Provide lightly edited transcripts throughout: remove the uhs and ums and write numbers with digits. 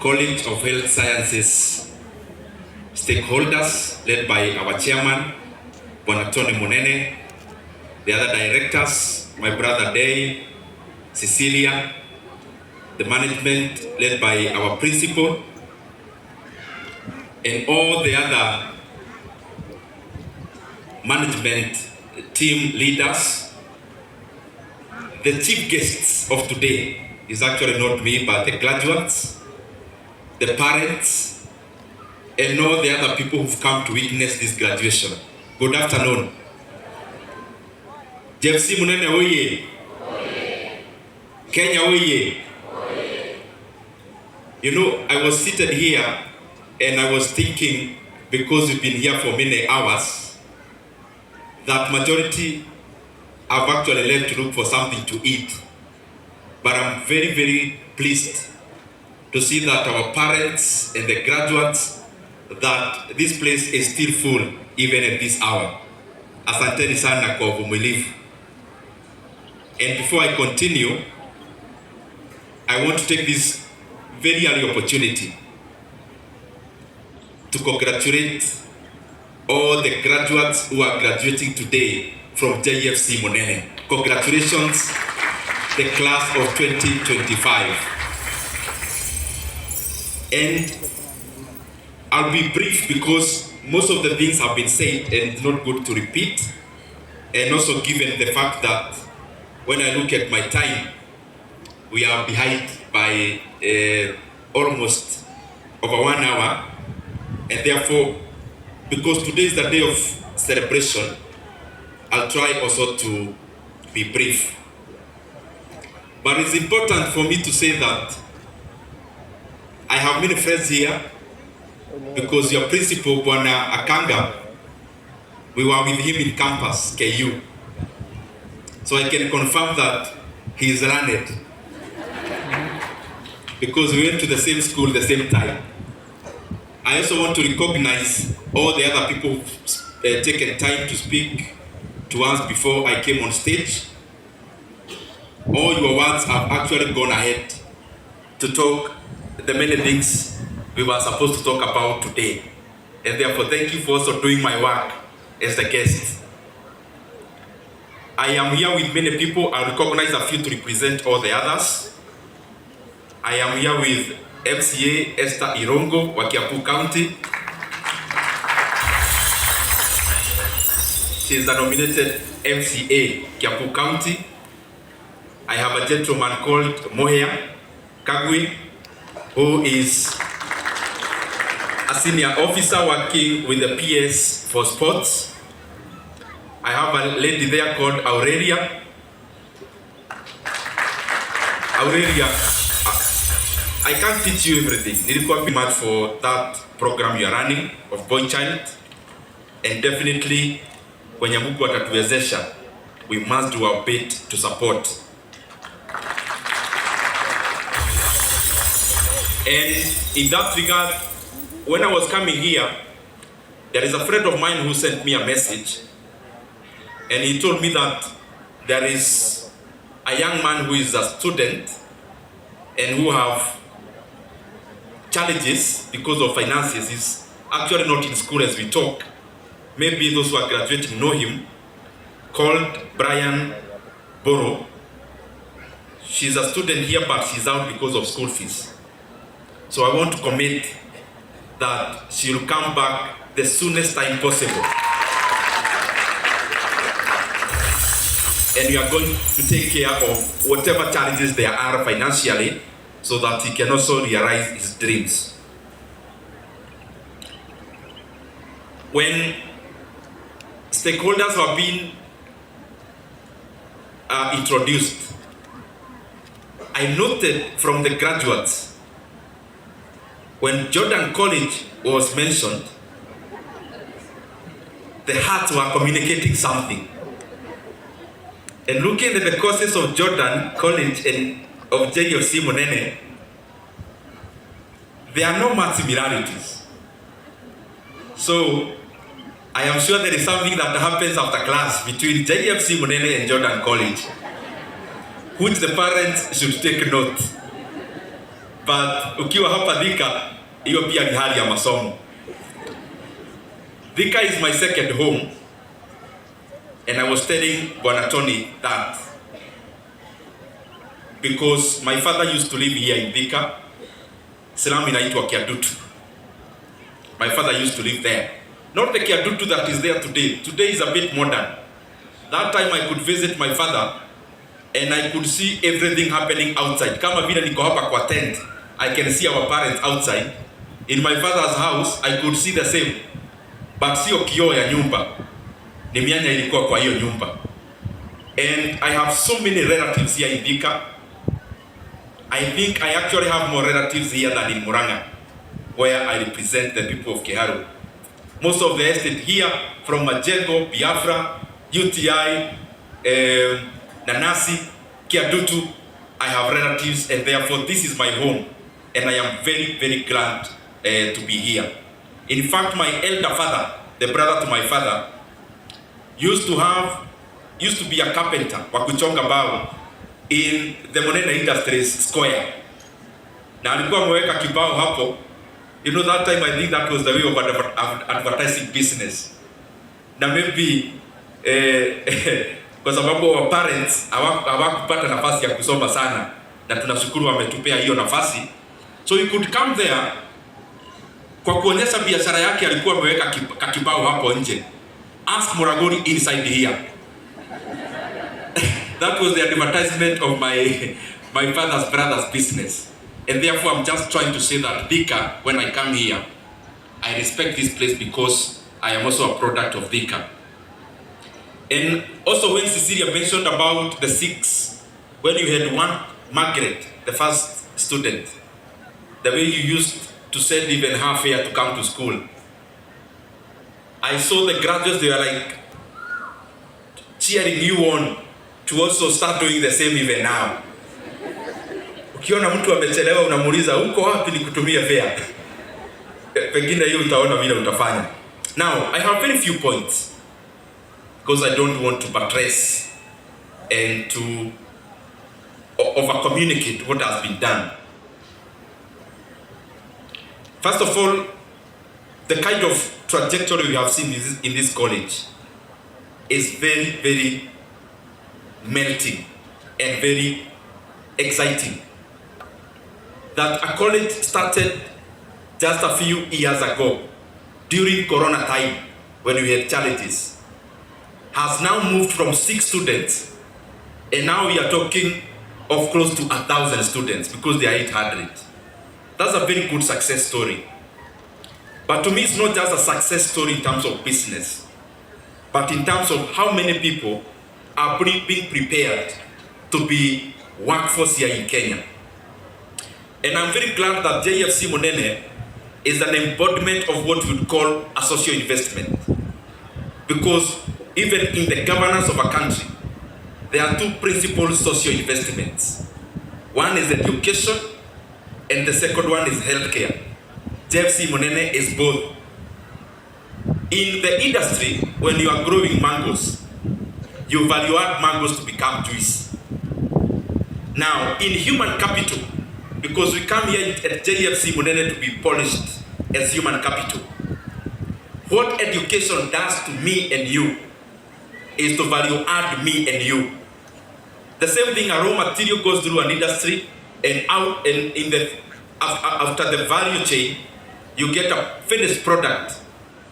College of Health Sciences stakeholders led by our chairman, Ndindi Munene, the other directors, my brother Dave, Cecilia, the management led by our principal, and all the other management team leaders. The chief guests of today is actually not me, but the graduates, the parents, and all the other people who've come to witness this graduation. Good afternoon. JFC Munene oye. Kenya oye. You know, I was seated here and I was thinking, because we've been here for many hours, that majority have actually left to look for something to eat. But I'm very, very pleased to see that our parents and the graduates, that this place is still full even at this hour. Asanteni sana kwa uvumilivu. And before I continue, I want to take this very early opportunity to congratulate all the graduates who are graduating today from JFC Munene. Congratulations, the class of 2025. And I'll be brief because most of the things have been said and it's not good to repeat. And also given the fact that when I look at my time, we are behind by almost over 1 hour. And therefore, because today is the day of celebration, I'll try also to be brief. But it's important for me to say that I have many friends here because your principal, Bwana Akanga, we were with him in campus, KU. So I can confirm that he is learned because we went to the same school at the same time. I also want to recognize all the other people who've taken time to speak to us before I came on stage. All your words have actually gone ahead to talk the many things we were supposed to talk about today. And therefore, thank you for also doing my work as the guest. I am here with many people. I'll recognize a few to represent all the others. I am here with MCA Esther Irongo wa Kiambu County. She is a nominated MCA Kiambu County. I have a gentleman called Mohea Kagwe, who is a senior officer working with the PS for sports. I have a lady there called Aurelia. Aurelia, I can't teach you everything. Nilikuwa very much for that program you are running of Boy Child, and definitely when Mungu atatuwezesha, we must do our bit to support. And in that regard, when I was coming here, there is a friend of mine who sent me a message, and he told me that there is a young man who is a student and who have challenges because of finances. He's actually not in school as we talk. Maybe those who are graduating know him, called Brian Boro. She's a student here, but she's out because of school fees. So I want to commit that she'll come back the soonest time possible. And we are going to take care of whatever challenges there are financially so that he can also realize his dreams. When stakeholders were being introduced, I noted from the graduates, when Jordan College was mentioned, the hearts were communicating something. And looking at the courses of Jordan College and of JFC Munene, there are no much similarities. So I am sure there is something that happens after class between JFC Munene and Jordan College, which the parents should take note. But ukiwa hapa Thika, hiyo pia ni hali ya masomo. Thika is my second home, and I was telling Bwana Tony that because my father used to live here in Thika, Salamu inaitwa Kiadutu. My father used to live there. Not the Kiadutu that is there today. Today is a bit modern. That time I could visit my father and I could see everything happening outside. Kama vile niko hapa kwa tent, I can see our parents outside. In my father's house, I could see the same. But sio kioo ya nyumba. Ni mianya ilikuwa kwa hiyo nyumba. And I have so many relatives here in Thika. I think I actually have more relatives here than in Murang'a, where I represent the people of Kiharu. Most of the estate here, from Majengo, Biafra, UTI, Nanasi, Kiadutu, I have relatives, and therefore this is my home, and I am very, very glad to be here. In fact, my elder father, the brother to my father, used to be a carpenter wa kuchonga bao in the Munene Industries Square. Na alikuwa ameweka kibao hapo. You know, that time I think that was the way of advertising business. Na maybe kwa sababu our parents hawakupata nafasi ya kusoma sana, na tunashukuru wametupea hiyo nafasi. So you could come there kwa kuonyesha biashara yake. Alikuwa ameweka kibao hapo nje, ask Muragori inside here. That was the advertisement of my father's brother's business. And therefore I'm just trying to say that Thika, when I come here, I respect this place because I am also a product of Thika. And also when Cecilia mentioned about the 6, when you had one Margaret, the first student, the way you used to send even her fare to come to school, I saw the graduates, they were like cheering you on to also start doing the same even now. Ukiona mtu amechelewa unamuuliza uko wapi nikutumie fare. Pengine hiyo utaona vile utafanya. Now, I have very few points because I don't want to buttress and to over-communicate what has been done. First of all, the kind of trajectory we have seen in this college is very, very melting and very exciting. That a college started just a few years ago during Corona time when we had challenges has now moved from 6 students, and now we are talking of close to 1,000 students because they are 800. That's a very good success story. But to me, it's not just a success story in terms of business, but in terms of how many people are being prepared to be workforce here in Kenya. And I'm very glad that JFC Munene is an embodiment of what we would call a social investment. Because even in the governance of a country, there are 2 principal social investments. One is education, and the second one is healthcare. JFC Munene is both. In the industry, when you are growing mangoes, you value add mangoes to become juice. Now, in human capital, because we come here at JFC Munene to be polished as human capital, what education does to me and you is to value add me and you. The same thing, a raw material goes through an industry, and out and after the value chain, you get a finished product.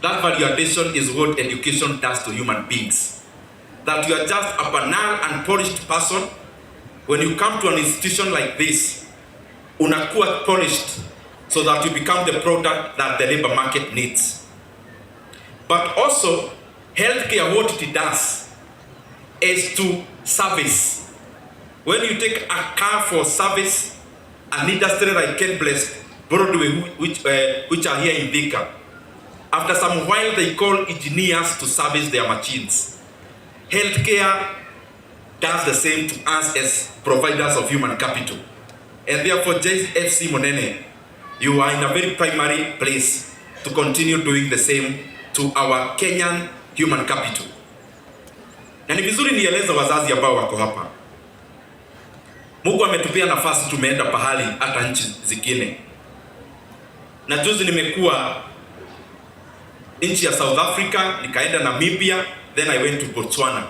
That value addition is what education does to human beings. That you are just a banal and polished person. When you come to an institution like this, unakuwa polished so that you become the product that the labor market needs. But also, healthcare, what it does is to service. When you take a car for service, an industry like Ken Blessed, Broadway, which are here in Thika, after some while they call engineers to service their machines. Healthcare does the same to us as providers of human capital. And therefore, JFC Munene, you are in a very primary place to continue doing the same to our Kenyan human capital. Na ni vizuri nieleza wazazi ambao wako hapa. Mungu ametupia nafasi, tumeenda pahali hata nchi zingine. Na juzi nimekuwa nchi ya South Africa, nikaenda Namibia, then I went to Botswana.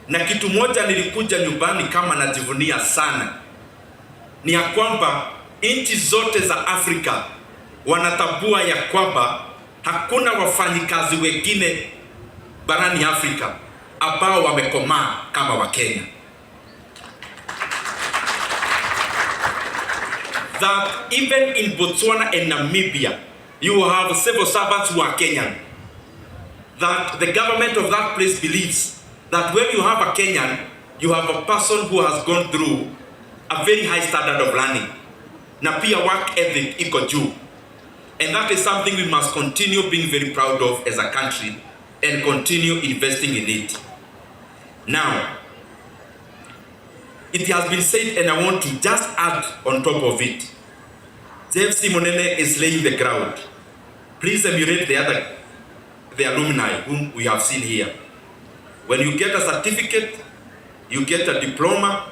Na kitu moja nilikuja nyumbani kama najivunia sana, ni ya kwamba nchi zote za Afrika wanatambua ya kwamba hakuna wafanyikazi wengine barani Afrika ambao wamekomaa kama Wakenya. That even in Botswana and Namibia, you have civil servants who are Kenyan. That the government of that place believes that when you have a Kenyan, you have a person who has gone through a very high standard of learning. Na pia work ethic iko juu. And that is something we must continue being very proud of as a country and continue investing in it. Now, it has been said, and I want to just add on top of it. JFC Munene is laying the ground. Please emulate the alumni whom we have seen here. When you get a certificate, you get a diploma,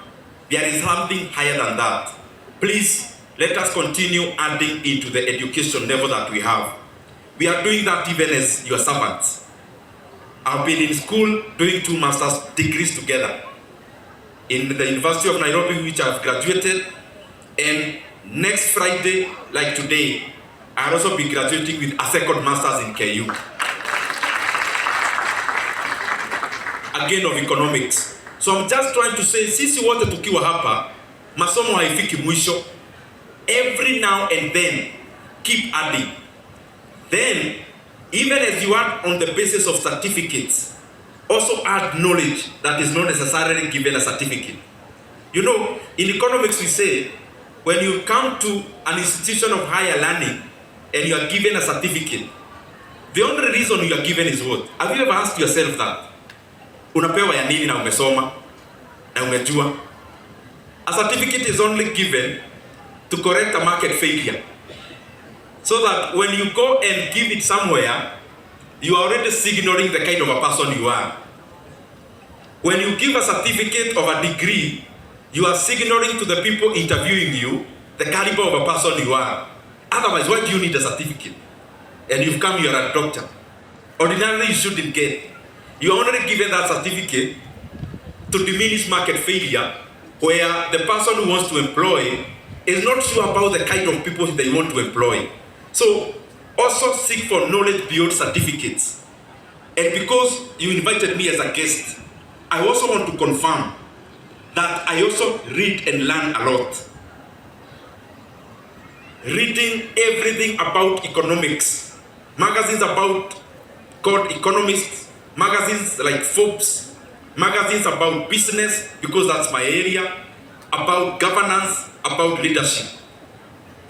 there is something higher than that. Please, let us continue adding into the education level that we have. We are doing that even as your servants. I've been in school doing 2 master's degrees together in the University of Nairobi, which I've graduated, and next Friday, like today, I'll also be graduating with a second master's in KU. Again, of economics. So I'm just trying to say, sisi wote tukiwa hapa, masomo haifiki mwisho. Every now and then, keep adding. Then, even as you add on the basis of certificates, also add knowledge that is not necessarily given a certificate. You know, in economics we say, when you come to an institution of higher learning and you are given a certificate, the only reason you are given is what? Have you ever asked yourself that? Unapewa ya nini na umesoma na umejua? A certificate is only given to correct a market failure. So that when you go and give it somewhere, you are already signaling the kind of a person you are. When you give a certificate of a degree, you are signaling to the people interviewing you the caliber of a person you are. Otherwise, why do you need a certificate? And you've come, you are a doctor. Ordinarily, you shouldn't get. You are only given that certificate to diminish market failure, where the person who wants to employ is not sure about the kind of people they want to employ. So, also seek for knowledge beyond certificates. And because you invited me as a guest, I also want to confirm that I also read and learn a lot. Reading everything about economics, magazines about called economists, magazines like Forbes, magazines about business, because that's my area, about governance, about leadership.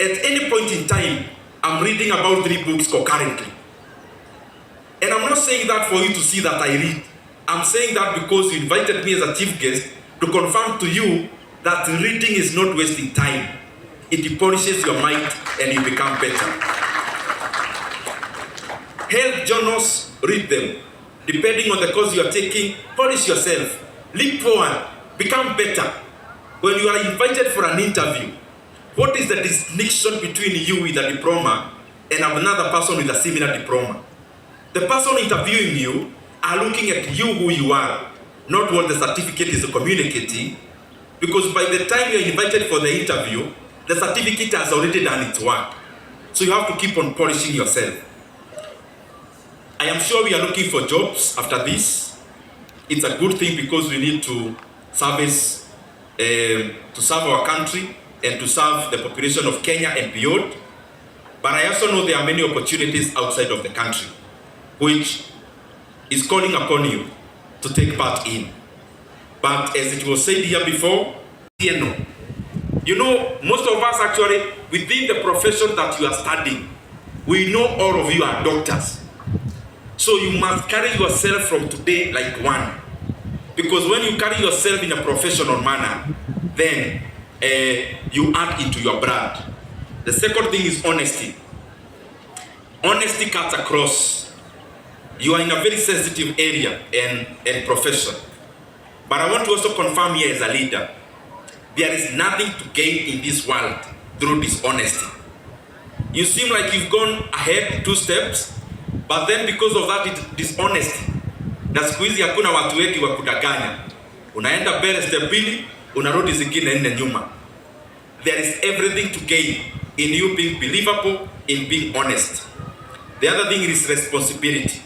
At any point in time, I'm reading about 3 books concurrently. And I'm not saying that for you to see that I read. I'm saying that because you invited me as a chief guest to confirm to you that reading is not wasting time. It polishes your mind and you become better. Health journals, read them. Depending on the course you are taking, polish yourself. Leap forward, become better. When you are invited for an interview, what is the distinction between you with a diploma and another person with a similar diploma? The person interviewing you are looking at you who you are, not what the certificate is communicating, because by the time you are invited for the interview, the certificate has already done its work. So you have to keep on polishing yourself. I am sure we are looking for jobs after this. It's a good thing because we need to serve our country and to serve the population of Kenya and beyond. But I also know there are many opportunities outside of the country, which is calling upon you to take part in. But as it was said here before, you know, most of us actually, within the profession that you are studying, we know all of you are doctors. So you must carry yourself from today like one. Because when you carry yourself in a professional manner, then you add into your blood. The second thing is honesty. Honesty cuts across. You are in a very sensitive area and profession. But I want to also confirm here as a leader there is nothing to gain in this world through dishonesty. You seem like you've gone ahead 2 steps, but then because of that dishonesty, na siku hizi hakuna watu wengi wa kudanganya. Unaenda mbele step 2, unarudi zingine 4 nyuma. There is everything to gain in you being believable, in being honest. The other thing is responsibility.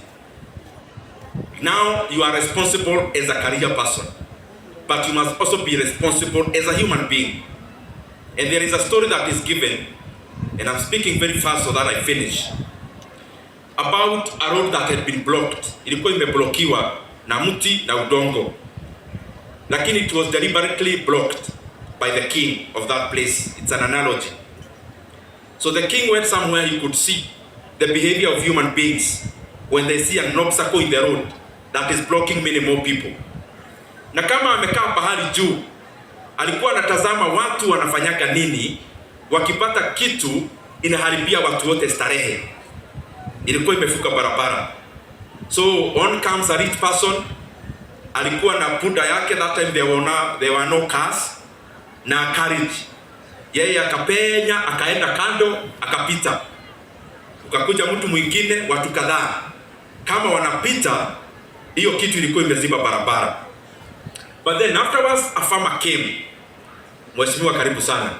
Now you are responsible as a career person, but you must also be responsible as a human being. And there is a story that is given, and I'm speaking very fast so that I finish, about a road that had been blocked. Ilikuwa imeblokiwa na mti na udongo, lakini it was deliberately blocked by the king of that place. It's an analogy. So the king went somewhere he could see the behavior of human beings when they see an obstacle in the road that is blocking many more people. Na kama amekaa pahali juu, alikuwa anatazama watu wanafanyaga nini wakipata kitu inaharibia watu wote starehe. Ilikuwa imefuka barabara. So on comes a rich person, alikuwa na punda yake. That time there were no cars na carriage. Yeye akapenya, akaenda kando, akapita. Ukakuja mtu mwingine, watu kadhaa. Kama wanapita, hiyo kitu ilikuwa imeziba barabara. But then afterwards, a farmer came. Mheshimiwa karibu sana.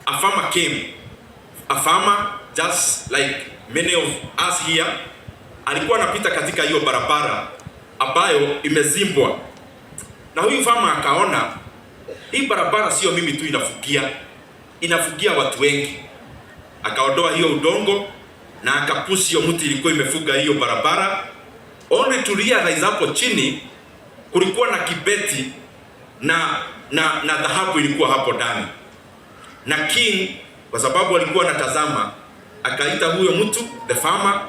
A farmer came. A farmer, just like many of us here, alikuwa anapita katika hiyo barabara ambayo imezimbwa. Na huyu farmer akaona, hii barabara sio mimi tu inafugia watu wengi. Akaondoa hiyo udongo na akapushi hiyo mti ilikuwa imefuga hiyo barabara. Only to realize hapo chini kulikuwa na kibeti na dhahabu ilikuwa hapo ndani. Na king, kwa sababu alikuwa anatazama, akaita huyo mtu, the farmer,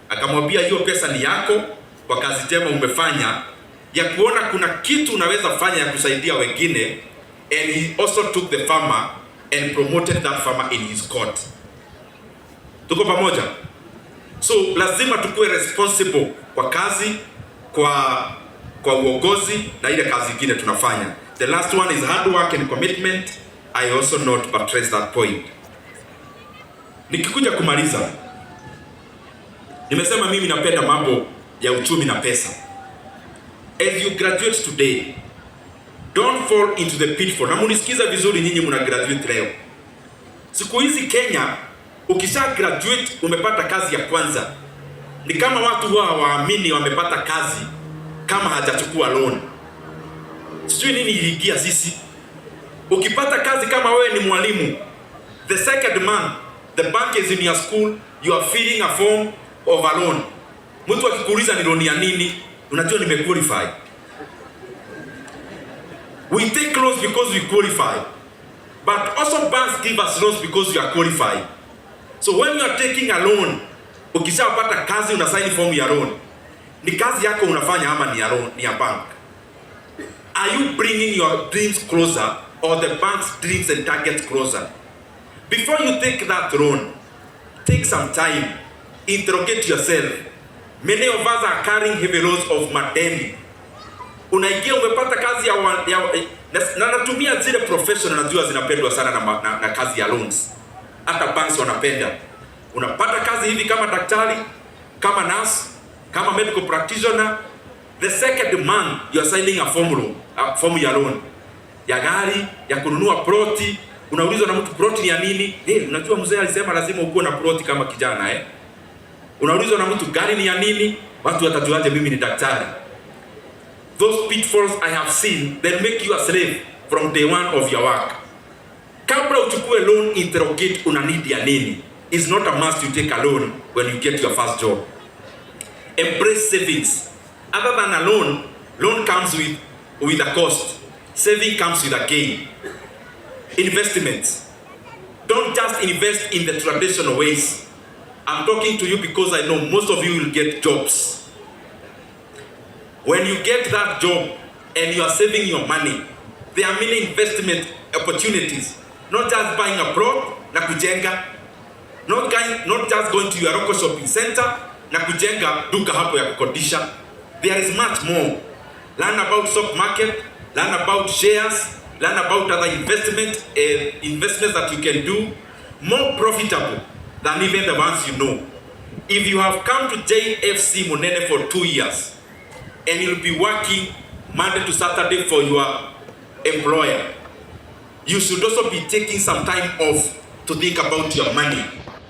akamwambia hiyo pesa ni yako kwa kazi njema umefanya ya kuona kuna kitu unaweza fanya ya kusaidia wengine. And he also took the farmer and promoted that farmer in his court. Tuko pamoja? So lazima tukue responsible kwa kazi, kwa uongozi na ile kazi nyingine tunafanya. The last one is hard work and commitment. I also not buttress that point. Nikikuja kumaliza, nimesema mimi napenda mambo ya uchumi na pesa. As you graduate today, don't fall into the pitfall. Na munisikiza vizuri nyinyi muna graduate leo. Siku hizi Kenya, ukisha graduate umepata kazi ya kwanza, ni kama watu huwa hawaamini wamepata kazi kama hajachukua loan. Sijui nini iliingia sisi. Ukipata kazi kama wewe ni mwalimu, the second month the bank is in your school, you are filling a form of a loan. Mtu akikuuliza ni loan ya nini, unajua nimequalify. We take loans because we qualify, but also banks give us loans because we are qualified. So when you are taking a loan, ukishapata kazi una sign form ya loan, ni kazi yako unafanya ama ni ya bank? Are you bringing your dreams closer or the bank's dreams and targets closer? Before you take that loan, take some time, interrogate yourself. Many of us are carrying heavy loads of madeni. Unaingia umepata kazi na natumia zile professional najua zinapendwa sana na kazi ya loans. Hata banks wanapenda. Unapata kazi hivi kama daktari, kama nurse, kama medical practitioner. The second month you are signing a form ya loan. Ya gari, ya kununua ploti. Unaulizwa na mtu ploti ni ya nini? Unajua mzee alisema lazima ukuwe na ploti kama kijana Unaulizwa na mtu gari ni ya nini? Watu watajuaje mimi ni daktari? Those pitfalls I have seen, they make you a slave from day one of your work. Kabla uchukue loan, interrogate una need ya nini. It's not a must you take a loan when you get your first job. Embrace savings. Other than a loan comes with a cost. Saving comes with a gain. Investments. Don't just invest in the traditional ways. I'm talking to you because I know most of you will get jobs. When you get that job and you are saving your money, there are many investment opportunities. Not just buying a plot na kujenga. Not just going to your local shopping center na kujenga duka hapo ya kukodisha. There is much more. Learn about stock market, learn about shares, learn about other investments that you can do, more profitable than even the ones you know. If you have come to JFC Munene for 2 years and you'll be working Monday to Saturday for your employer, you should also be taking some time off to think about your money,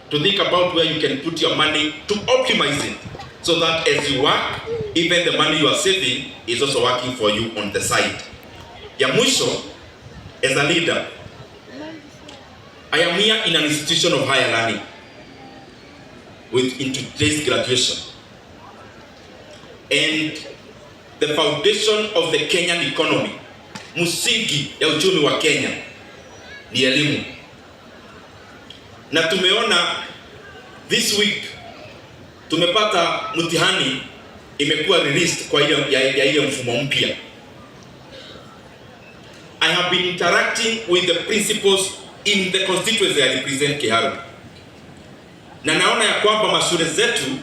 to think about where you can put your money to optimize it, so that as you work, even the money you are saving is also working for you on the side. Ya mwisho, as a leader, I am here in an institution of higher learning in today's graduation. And the foundation of the Kenyan economy, msingi ya uchumi wa Kenya, ni elimu. Na tumeona this week tumepata mtihani imekuwa released kwa ile mfumo mpya. I have been interacting with the principals in the constituency I represent Kiharu. Na naona ya kwamba mashule zetu,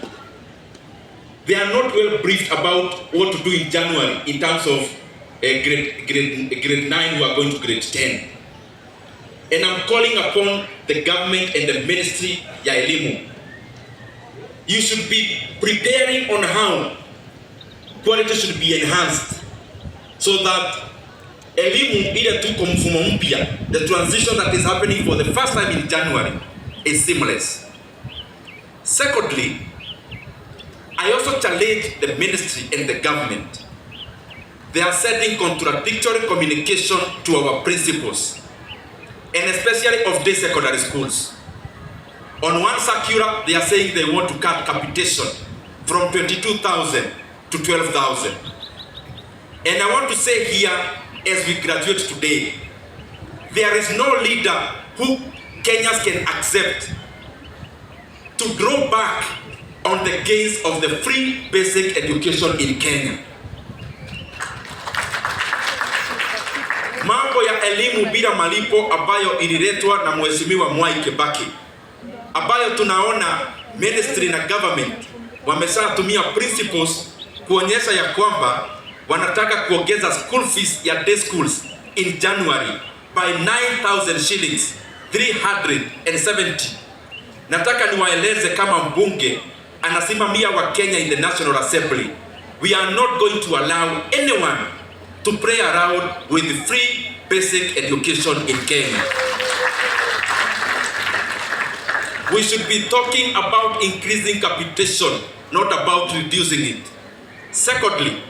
they are not well briefed about what to do in January in terms of grade 9 who are going to grade 10. And I'm calling upon the government and the ministry ya elimu. You should be preparing on how quality should be enhanced, so that elimu ile tuko mfumo mpya, the transition that is happening for the first time in January, is seamless. Secondly, I also challenge the ministry and the government. They are sending contradictory communication to our principals, and especially of day secondary schools. On one circular, they are saying they want to cut capitation from 22,000 to 12,000. And I want to say here, as we graduate today, there is no leader who Kenyans can accept to draw back on the gains of the free basic education in Kenya. Mambo ya elimu bila malipo ambayo ililetwa na Mheshimiwa Mwai Kibaki, ambayo tunaona ministry na government wameshatumia principles kuonyesha ya kwamba wanataka kuongeza school fees ya day schools in January by 9,000 shillings 370. Nataka niwaeleze kama mbunge anasimamia wa Kenya in the National Assembly, we are not going to allow anyone to play around with free basic education in Kenya. We should be talking about increasing capitation, not about reducing it. Secondly,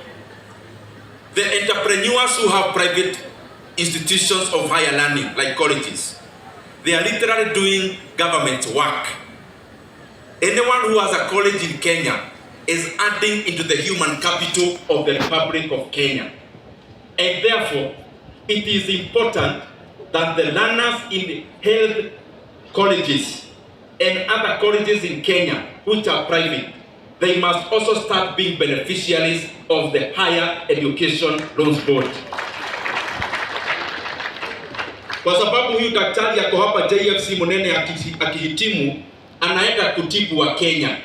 the entrepreneurs who have private institutions of higher learning, like colleges, they are literally doing government work. Anyone who has a college in Kenya is adding into the human capital of the Republic of Kenya. And therefore, it is important that the learners in the health colleges and other colleges in Kenya, which are private, they must also start being beneficiaries of the Higher Education Loans Board. Kwa sababu huyu daktari yako hapa JFC Munene akihitimu, anaenda kutibu wa Kenya.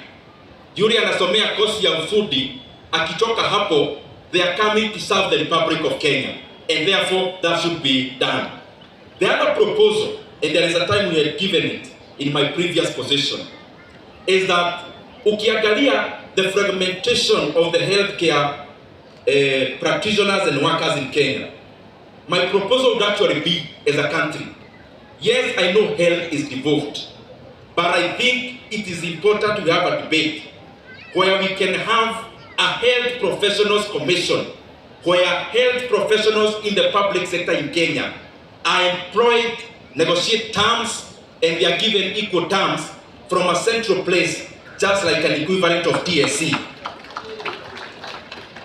Yule anasomea kosi ya ufundi, akitoka hapo, they are coming to serve the Republic of Kenya. And therefore, that should be done. The other proposal, and there is a time we had given it in my previous position, is that ukiangalia the fragmentation of the healthcare practitioners and workers in Kenya, my proposal would actually be, as a country, yes, I know health is devolved, but I think it is important to have a debate where we can have a health professionals commission, where health professionals in the public sector in Kenya are employed, negotiate terms, and they are given equal terms from a central place, just like an equivalent of TSC.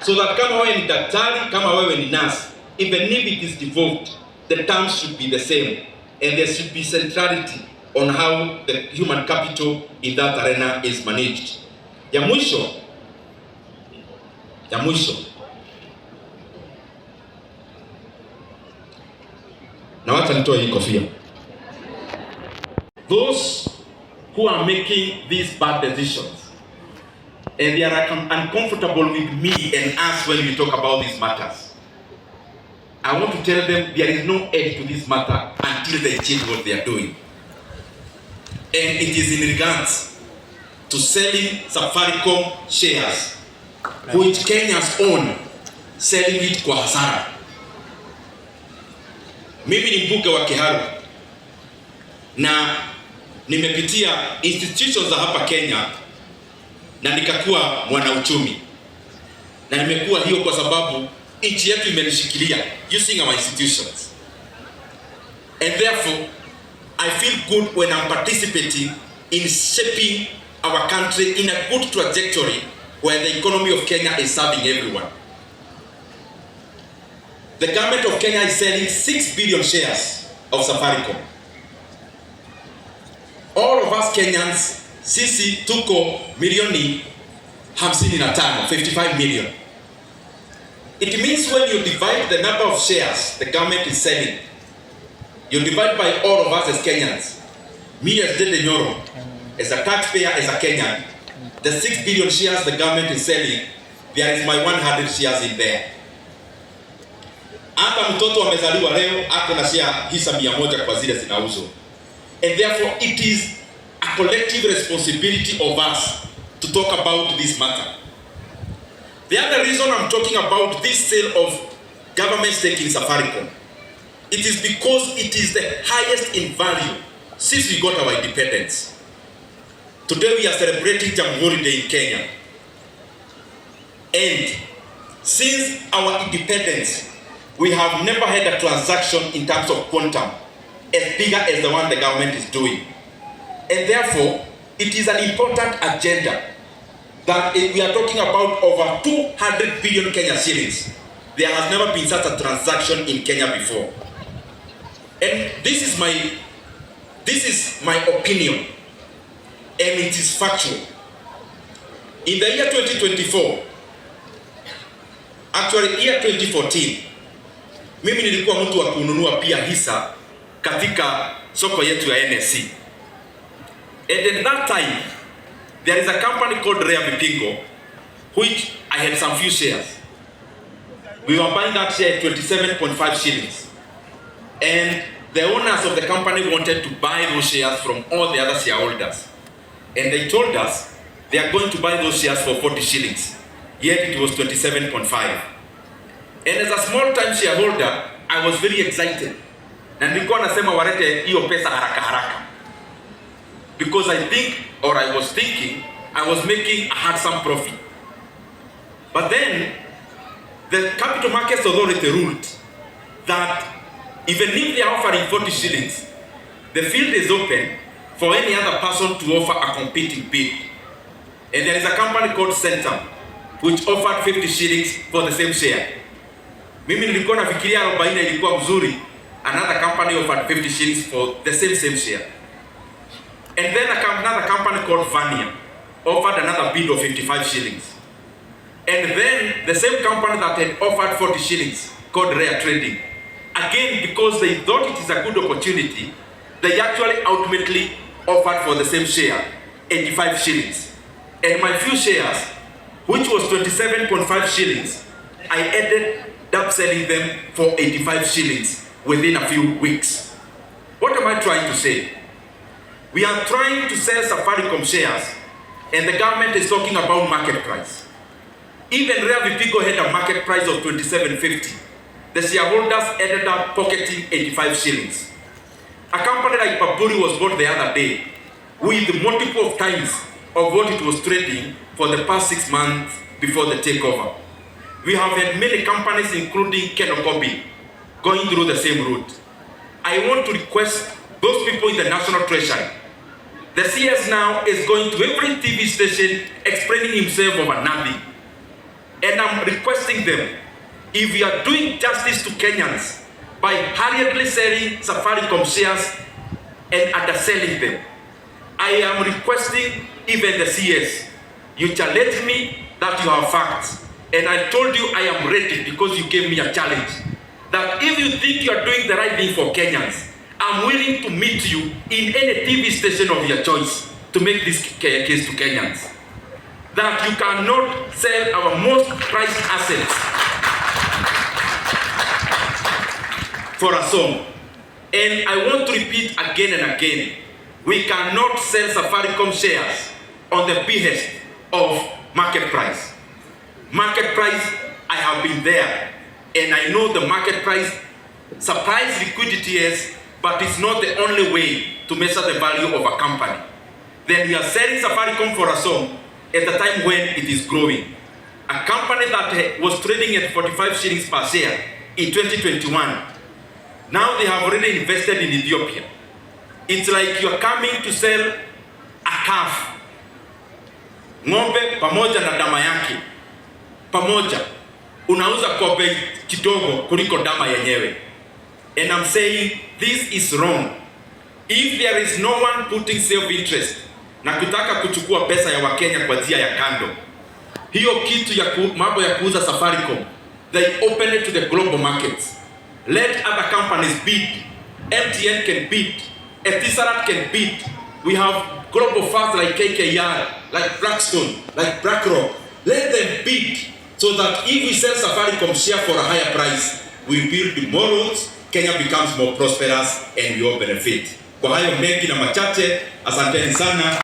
So that kama wewe ni daktari, kama wewe ni nurse, even if it is devolved, the terms should be the same, and there should be centrality on how the human capital in that arena is managed. Ya mwisho, na wacha nitoe hii kofia. Those who are making these bad decisions and they are uncomfortable with me and us when we talk about these matters, I want to tell them there is no end to this matter until they change what they are doing. And it is in regards to selling Safaricom shares, which Kenyans own, selling it kwa hasara. Mimi ni mbunge wa Kiharu na nimepitia institutions za hapa Kenya na nikakuwa mwanauchumi. Na nimekuwa hiyo kwa sababu nchi yetu imenishikilia using our institutions. And therefore, I feel good when I'm participating in shaping our country in a good trajectory where the economy of Kenya is serving everyone. The government of Kenya is selling 6 billion shares of Safaricom. All of us Kenyans, sisi tuko milioni 55, 55 million. It means when you divide the number of shares the government is selling, you divide by all of us as Kenyans. Me as Ndindi Nyoro, as a taxpayer, as a Kenyan, the 6 billion shares the government is selling, there is my 100 shares in there. Hata mtoto amezaliwa leo, ako na share hisa 100 kwa zile zinauzwa. And therefore it is a collective responsibility of us to talk about this matter. The other reason I'm talking about this sale of government stake in Safaricom, it is because it is the highest in value since we got our independence. Today we are celebrating Jamhuri Day in Kenya. And since our independence, we have never had a transaction in terms of quantum as bigger as the one the government is doing. And therefore, it is an important agenda that we are talking about over 200 billion Kenya shillings. There has never been such a transaction in Kenya before. And this is my opinion, and it is factual. In the year 2024, actually year 2014, mimi nilikuwa mtu wa kununua pia hisa katika soko yetu ya NSC. And at that time, there is a company called Rea Vipingo, which I had some few shares. We were buying that share at 27.5 shillings. And the owners of the company wanted to buy those shares from all the other shareholders. And they told us they are going to buy those shares for 40 shillings. Yet it was 27.5. And as a small time shareholder, I was very excited. Na nilikuwa nasema warete hiyo pesa haraka haraka. Because I was thinking, I was making a handsome profit. But then, the Capital Markets Authority ruled that even if they are offering 40 shillings, the field is open for any other person to offer a competing bid. And there is a company called Centum, which offered 50 shillings for the same share. Mimi nilikuwa nafikiria 40 ilikuwa mzuri. Another company offered 50 shillings for the same share. And then another company called Vania offered another bid of 55 shillings. And then the same company that had offered 40 shillings, called Rare Trading, again, because they thought it is a good opportunity, they actually ultimately offered for the same share 85 shillings. And my few shares, which was 27.5 shillings, I ended up selling them for 85 shillings within a few weeks. What am I trying to say? We are trying to sell Safaricom shares, and the government is talking about market price. Even Rea Vipingo had a market price of 27.50. The shareholders ended up pocketing 85 shillings. A company like Papuri was bought the other day with multiple of times of what it was trading for the past 6 months before the takeover. We have had many companies, including Kenokobi, going through the same route. I want to request those people in the National Treasury. The CS now is going to every TV station explaining himself over nothing. And I'm requesting them, if you are doing justice to Kenyans by hurriedly selling Safaricom shares and underselling them, I am requesting even the CS, you challenge me that you have facts. And I told you I am ready because you gave me a challenge. That if you think you are doing the right thing for Kenyans, I'm willing to meet you in any TV station of your choice to make this case to Kenyans. That you cannot sell our most prized assets. for a song. And I want to repeat again and again, we cannot sell Safaricom shares on the behest of market price. Market price, I have been there, and I know the market price supplies liquidity, yes, but it's not the only way to measure the value of a company. Then we are selling Safaricom for a song at the time when it is growing. A company that was trading at 45 shillings per share in 2021, now they have already invested in Ethiopia. It's like you're coming to sell a calf. Ng'ombe pamoja na dama yake. Pamoja. Unauza kwa bei kidogo kuliko dama yenyewe. And I'm saying this is wrong. If there is no one putting self-interest na kutaka kuchukua pesa ya Wakenya kwa njia ya kando, hiyo kitu ya mambo ya kuuza Safaricom, they open it to the global markets. Let other companies bid. MTN can bid. Etisalat can bid. We have global funds like KKR, like Blackstone, like BlackRock. Let them bid so that if we sell Safaricom share for a higher price, we build more roads, Kenya becomes more prosperous, and we all benefit. Kwa hayo mengi na machache, asanteni sana.